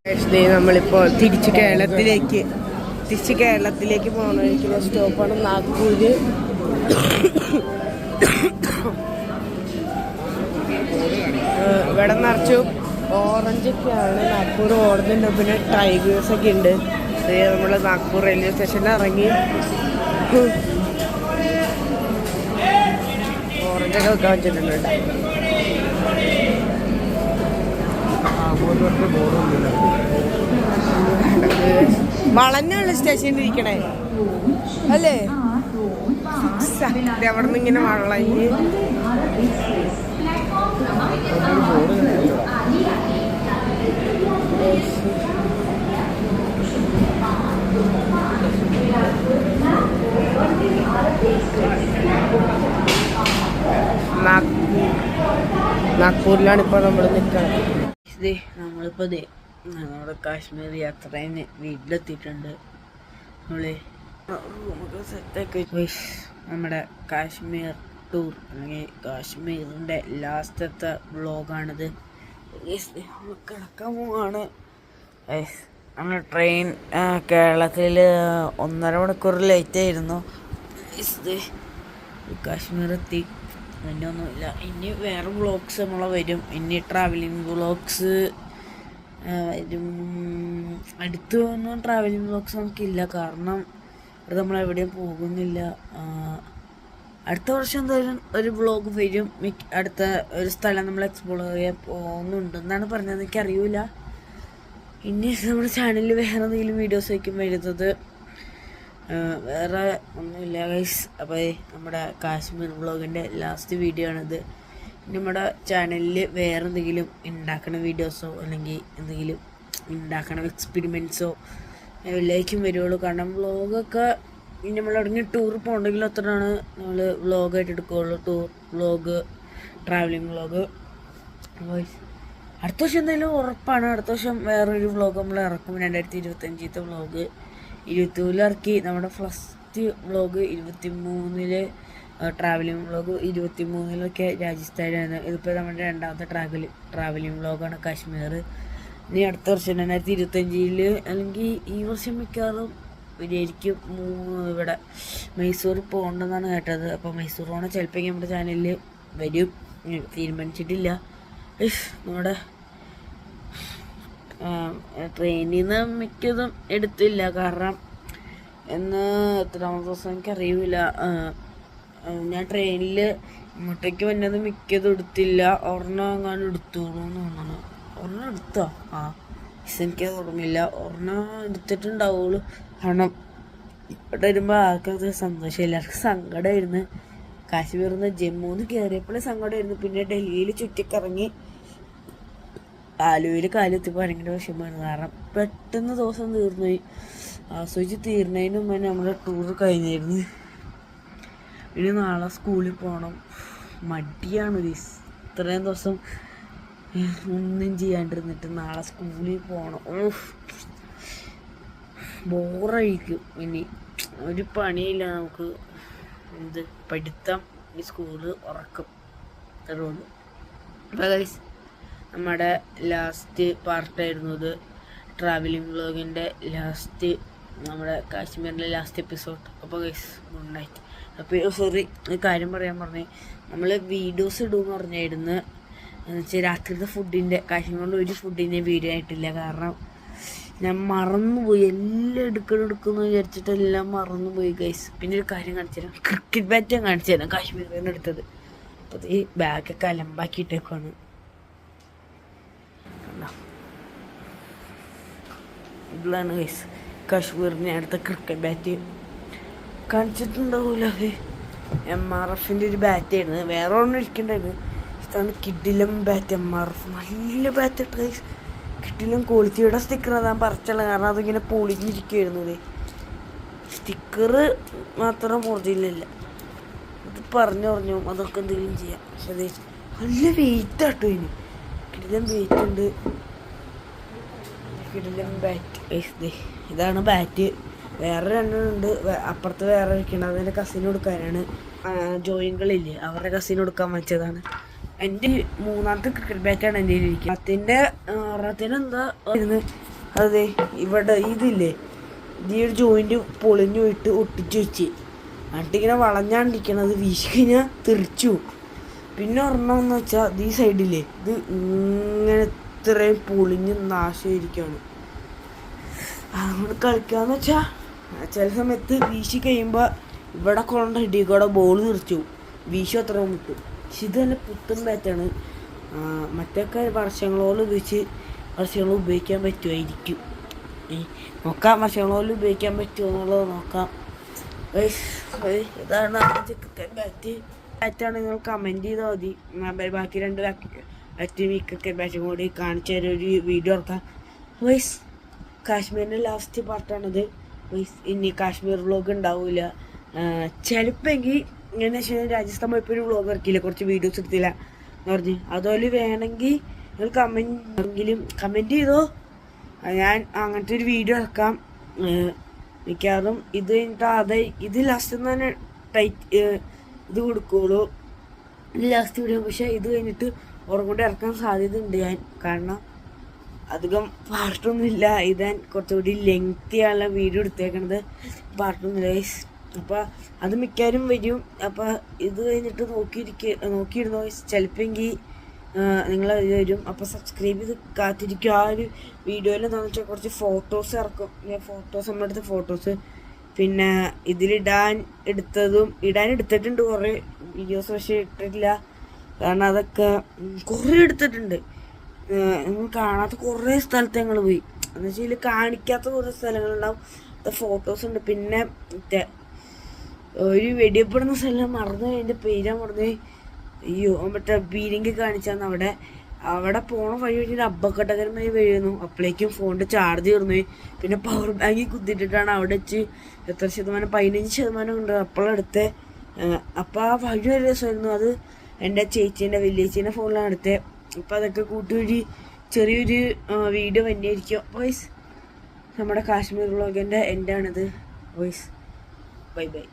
നമ്മളിപ്പോൾ തിരിച്ച് കേരളത്തിലേക്ക് പോകുന്ന സ്റ്റോപ്പാണ് നാഗ്പൂര്. ഇവിടെ നിറച്ചു ഓറഞ്ചൊക്കെയാണ്. നാഗ്പൂർ ഓടുന്നുണ്ട്, പിന്നെ ടൈഗേഴ്സൊക്കെ ഉണ്ട്. നമ്മൾ നാഗ്പൂർ റെയിൽവേ സ്റ്റേഷനിൽ ഇറങ്ങി ഓറഞ്ചൊക്കെ വെക്കാൻ വെച്ചിട്ടുണ്ട്. വളഞ്ഞുള്ള സ്റ്റേഷനിൽ ഇരിക്കണേ അല്ലേ? അവിടെ നിന്ന് ഇങ്ങനെ വളഞ്ഞ് നാഗ്പൂരിലാണ് ഇപ്പോൾ നമ്മൾ നിൽക്കുന്നത്. നമ്മളിപ്പോൾ നമ്മുടെ കാശ്മീർ യാത്രയിൽ വീട്ടിലെത്തിയിട്ടുണ്ട്. നമ്മുടെ കാശ്മീർ ടൂർ അല്ലെങ്കിൽ കാശ്മീരിൻ്റെ ലാസ്റ്റത്തെ വ്ളോഗാണിത്. കിടക്കാൻ പോവാണ്. നമ്മൾ ട്രെയിൻ കേരളത്തിൽ 1.5 മണിക്കൂർ ലേറ്റായിരുന്നു. കാശ്മീർ എത്തി. പിന്നെ ഒന്നുമില്ല. ഇനി വേറെ വ്ളോഗ്സ് നമ്മളെ വരും. ഇനി ട്രാവലിംഗ് വ്ളോഗ്സ് വരും. അടുത്ത് ഒന്നും ട്രാവലിംഗ് വ്ളോഗ്സ് നമുക്കില്ല, കാരണം ഇവിടെ നമ്മളെവിടെയും പോകുന്നില്ല. അടുത്ത വർഷം എന്തായാലും ഒരു വ്ളോഗ് വരും. അടുത്ത ഒരു സ്ഥലം നമ്മൾ എക്സ്പ്ലോർ ചെയ്യാൻ പോകുന്നുണ്ടെന്നാണ് പറഞ്ഞത്, എനിക്കറിയില്ല. ഇനി നമ്മുടെ ചാനലിൽ വേറെ എന്തെങ്കിലും വീഡിയോസ് ആയിരിക്കും വരുന്നത്. വേറെ ഒന്നുമില്ല ഗൈസ്. അപ്പോൾ നമ്മുടെ കാശ്മീർ വ്ളോഗിൻ്റെ ലാസ്റ്റ് വീഡിയോ ആണിത്. നമ്മുടെ ചാനലിൽ വേറെ എന്തെങ്കിലും ഉണ്ടാക്കണ വീഡിയോസോ അല്ലെങ്കിൽ എന്തെങ്കിലും ഉണ്ടാക്കണ എക്സ്പെരിമെൻറ്റ്സോ എല്ലാവർക്കും വരുള്ളൂ. കാരണം വ്ളോഗൊക്കെ നമ്മളെവിടെയെങ്കിലും ടൂർ പോകണമെങ്കിൽ അത്രയാണ് നമ്മൾ വ്ളോഗായിട്ട് എടുക്കുകയുള്ളൂ. Tour vlog, travelling vlog. അടുത്ത വർഷം എന്തായാലും ഉറപ്പാണ്. അടുത്ത വർഷം വേറൊരു വ്ളോഗ് നമ്മൾ ഇറക്കും. 2025 വ്ളോഗ് 22 ഇറക്കി. നമ്മുടെ ഫസ്റ്റ് വ്ളോഗ് 23 ട്രാവലിംഗ് വ്ളോഗ് 23 രാജസ്ഥാനാണ്. ഇതിപ്പോൾ നമ്മുടെ രണ്ടാമത്തെ ട്രാവലിംഗ് വ്ളോഗാണ് കാശ്മീർ. ഇനി അടുത്ത വർഷം 2025 അല്ലെങ്കിൽ ഈ വർഷം മിക്കവാറും വിചാരിക്കും ഇവിടെ മൈസൂർ പോകണ്ടെന്നാണ് കേട്ടത്. അപ്പോൾ മൈസൂർ പോകണം ചിലപ്പോൾ നമ്മുടെ ചാനലിൽ വരും, തീരുമാനിച്ചിട്ടില്ല. നമ്മുടെ ട്രെയിനിൽ നിന്ന് മിക്കതും എടുത്തില്ല, കാരണം എന്ന് എത്രാമത്തെ ദിവസം എനിക്കറിയില്ല. ഞാൻ ട്രെയിനിൽ ഇങ്ങോട്ടേക്ക് വന്നത് മിക്കതും എടുത്തില്ല. ഒരെണ്ണം എങ്ങാനും എടുത്തോളൂ എന്ന് തോന്നുന്നു. ഒരെണ്ണം എടുത്തോ? എനിക്കത് ഓർമ്മയില്ല. ഒരെണ്ണം എടുത്തിട്ടുണ്ടാവുള്ളൂ. കാരണം ഇവിടെ വരുമ്പോൾ ആൾക്കാർക്ക് സന്തോഷം, എല്ലാവർക്കും സങ്കടമായിരുന്നു. കാശ്മീരിൽ നിന്ന് ജമ്മുന്ന് കയറിയപ്പോഴേ സങ്കടമായിരുന്നു. പിന്നെ ഡൽഹിയിൽ ചുറ്റിക്കറങ്ങി ആലുവയിൽ കാലെത്തിപ്പോൾ ഭയങ്കര വിഷമമായിരുന്നു. കാരണം പെട്ടെന്ന് ദിവസം തീർന്നുപോയി. ആസ്വദിച്ച് തീർന്നതിന് മുമ്പേ നമ്മുടെ ടൂർ കഴിഞ്ഞായിരുന്നു. ഇനി നാളെ സ്കൂളിൽ പോകണം. മടിയാണ് ഇത്രയും ദിവസം ഒന്നും ചെയ്യാണ്ടിരുന്നിട്ട് നാളെ സ്കൂളിൽ പോകണം. ബോറായിരിക്കും. ഇനി ഒരു പണിയില്ല നമുക്ക്. പഠിത്തം, ഈ സ്കൂള്, ഉറക്കം, അത്രേ ഉള്ളൂ. അപ്പോൾ ഗൈസ് നമ്മുടെ ലാസ്റ്റ് പാർട്ടായിരുന്നു ഇത്. ട്രാവലിംഗ് വ്ളോഗിൻ്റെ ലാസ്റ്റ്, നമ്മുടെ കാശ്മീരിൻ്റെ ലാസ്റ്റ് എപ്പിസോഡ്. അപ്പോൾ ഗൈസ് ഗുഡ് നൈറ്റ്. അപ്പോൾ സോറി, ഒരു കാര്യം പറയാൻ പറഞ്ഞേ, നമ്മൾ വീഡിയോസ് ഇടുമെന്ന് പറഞ്ഞായിരുന്നു. എന്നുവെച്ചാൽ രാത്രിത്തെ ഫുഡിൻ്റെ, കാശ്മീരിൽ ഒരു ഫുഡിൻ്റെ വീഡിയോ ആയിട്ടില്ല. കാരണം ഞാൻ മറന്നുപോയി. എല്ലാം എടുക്കുന്നു വിചാരിച്ചിട്ട് എല്ലാം മറന്നുപോയി ഗൈസ്. പിന്നെ ഒരു കാര്യം കാണിച്ചു തരാം. ക്രിക്കറ്റ് ബാറ്റ് ഞാൻ കാണിച്ചു തരാം, കാശ്മീരിൽ നിന്ന് എടുത്തത്. അപ്പോൾ ഈ ബാഗൊക്കെ അലമ്പാക്കിയിട്ടേക്കാണ്. ഇതാണ് ഗൈസ് കാശ്മീരിന് അടുത്ത ക്രിക്കറ്റ് ബാറ്റ്. കാണിച്ചിട്ടുണ്ടാവില്ല. അത് MRFൻ്റെ ഒരു ബാറ്റായിരുന്നു. വേറെ ഒന്നും ഇരിക്കണ്ടായിരുന്നു. ഇതാണ് കിഡിലും ബാറ്റ്. MRF നല്ല ബാറ്റ് ഇട്ട് ഗൈസ്. കിഡിലും ക്വാളിറ്റിയുടെ സ്റ്റിക്കർ അതാ പറിച്ചുള്ള, കാരണം അതിങ്ങനെ പൊളിഞ്ഞിരിക്കുമായിരുന്നത്. സ്റ്റിക്കർ മാത്രം ഒറിജിനലില്ല. അത് പറഞ്ഞു അതൊക്കെ എന്തെങ്കിലും ചെയ്യാം. പക്ഷെ അത് നല്ല വെയിറ്റ് ആട്ടോ ഇതിന്. കിഡിലും വെയിറ്റ് ഉണ്ട്. കിഡിലും ബാറ്റ്. ഇതാണ് ബാറ്റ്. വേറെ രണ്ടെണ്ണമുണ്ട് അപ്പുറത്ത്, വേറെ ഇരിക്കണം. അതിൻ്റെ കസിന് കൊടുക്കാനാണ്. ജോയിങ്കളില്ലേ, അവരുടെ കസിന് കൊടുക്കാൻ വെച്ചതാണ്. എൻ്റെ മൂന്നാമത്തെ ക്രിക്കറ്റ് ബാറ്റാണ് എൻ്റെ ഇരിക്കുന്നത്. അതിൻ്റെ എന്താ അതെ ഇവിടെ ഇതില്ലേ, ഈ ഒരു ജോയിൻറ്റ് പൊളിഞ്ഞു പോയിട്ട് ഒട്ടിച്ചു വെച്ച്, എന്നിട്ടിങ്ങനെ വളഞ്ഞാണ്ടിരിക്കണത് വീശി കഴിഞ്ഞാൽ തെറിച്ചു. പിന്നെ ഒരെണ്ണമെന്ന് വെച്ചാൽ ഈ സൈഡില്ലേ, ഇത് ഇങ്ങനെ ഇത്രയും പൊളിഞ്ഞ് നാശമായിരിക്കുകയാണ്. അതുകൊണ്ട് കളിക്കാന്ന് വെച്ചാൽ ചില സമയത്ത് വീശി കഴിയുമ്പോൾ ഇവിടെ കൊണ്ട ഇടികൂടെ ബോൾ തെറിച്ചു വീശി അത്രയും മുട്ടും. പക്ഷെ ഇത് തന്നെ പുത്തൻ ബാറ്റാണ്. മറ്റൊക്കെ വർഷങ്ങളോളം ഉപയോഗിക്കാൻ പറ്റുമായിരിക്കും. നോക്കാം, വർഷങ്ങളോളം ഉപയോഗിക്കാൻ പറ്റുമോ എന്നുള്ളത് നോക്കാം. ഇതാണ് ക്രിക്കറ്റ് ബാറ്റാണ്. നിങ്ങൾ കമൻറ്റ് ചെയ്താൽ മതി. ബാക്കി 2 ബാറ്റും ഈ ക്രിക്കറ്റ് ബാറ്റും കൂടി കാണിച്ചു തരാൻ ഒരു വീഡിയോ ഇറക്കാം. വൈസ് കാശ്മീരിൻ്റെ ലാസ്റ്റ് പാർട്ടാണിത്. വൈസ് ഇനി കാശ്മീർ വ്ളോഗ് ഉണ്ടാവില്ല. ചിലപ്പോൾ ഇങ്ങനെ രാജസ്ഥാൻ പോയപ്പോൾ ഒരു വ്ളോഗ് ഇറക്കിയില്ല, കുറച്ച് വീഡിയോസ് എടുത്തില്ല എന്ന് പറഞ്ഞ്. അതുപോലെ വേണമെങ്കിൽ നിങ്ങൾ കമൻറ്റ് ചെയ്തോ, ഞാൻ അങ്ങനത്തെ ഒരു വീഡിയോ ഇറക്കാം. മിക്കവാറും ഇത് കഴിഞ്ഞിട്ട് ഇത് ലാസ്റ്റ് തന്നെ ഇത് കൊടുക്കുള്ളൂ, ഇത് ലാസ്റ്റ് വീഡിയോ. പക്ഷേ ഇത് കഴിഞ്ഞിട്ട് കൂടെ ഇറക്കാൻ സാധ്യത ഉണ്ട് ഞാൻ, കാരണം അധികം പാർട്ടൊന്നുമില്ല. ഇത് ഞാൻ കുറച്ചുകൂടി ലെങ്തിയുള്ള വീഡിയോ എടുത്തേക്കണത്, പാർട്ടൊന്നുമില്ല. അപ്പോൾ അത് മിക്കവാറും വരും. അപ്പോൾ ഇത് കഴിഞ്ഞിട്ട് നോക്കിയിരുന്നു ചിലപ്പോൾ നിങ്ങൾ വരും. അപ്പോൾ സബ്സ്ക്രൈബ് ചെയ്ത് കാത്തിരിക്കും. ആ ഒരു വീഡിയോയിൽ എന്താണെന്ന് വെച്ചാൽ കുറച്ച് ഫോട്ടോസ് ഇറക്കും. നമ്മളെടുത്ത ഫോട്ടോസ്, പിന്നെ ഇടാൻ എടുത്തിട്ടുണ്ട് കുറേ വീഡിയോസ്, പക്ഷേ ഇട്ടിട്ടില്ല. കാരണം അതൊക്കെ കുറേ എടുത്തിട്ടുണ്ട്. നിങ്ങൾ കാണാത്ത കുറേ സ്ഥലത്ത് ഞങ്ങൾ പോയി, എന്ന് വെച്ചാൽ ഇതിൽ കാണിക്കാത്ത കുറേ സ്ഥലങ്ങളുണ്ടാവും. ഫോട്ടോസ് ഉണ്ട്. പിന്നെ ഒരു വെടിയപ്പെടുന്ന സ്ഥലം മറന്നു, അതിൻ്റെ പേരാ മറന്നുപോയി. അയ്യോ, മറ്റേ ബീരിങ്ക് കാണിച്ചാന്ന്. അവിടെ പോണ വഴി കഴിഞ്ഞിട്ട് അബ്ബക്കട്ടകരമായി വീഴുന്നു. അപ്പോഴേക്കും ഫോണിൻ്റെ ചാർജ് തീർന്നു. പിന്നെ പവർ ബാങ്കിൽ കുത്തിയിട്ടിട്ടാണ് അവിടെ വെച്ച് എത്ര ശതമാനം, 15% ഉണ്ട് അപ്പോഴെടുത്തത്. അപ്പോൾ ആ വഴി ഒരു രസമായിരുന്നു. അത് എൻ്റെ ചേച്ചീൻ്റെ വലിയേച്ചീൻ്റെ ഫോണിലാണ് എടുത്തത്. അപ്പോൾ അതൊക്കെ കൂട്ടി ചെറിയൊരു വീഡിയോ തന്നെയായിരിക്കും. വോയിസ് നമ്മുടെ കാശ്മീർ വ്ളോഗിൻ്റെ എൻഡാണിത്. വോയിസ് ബൈ ബൈ.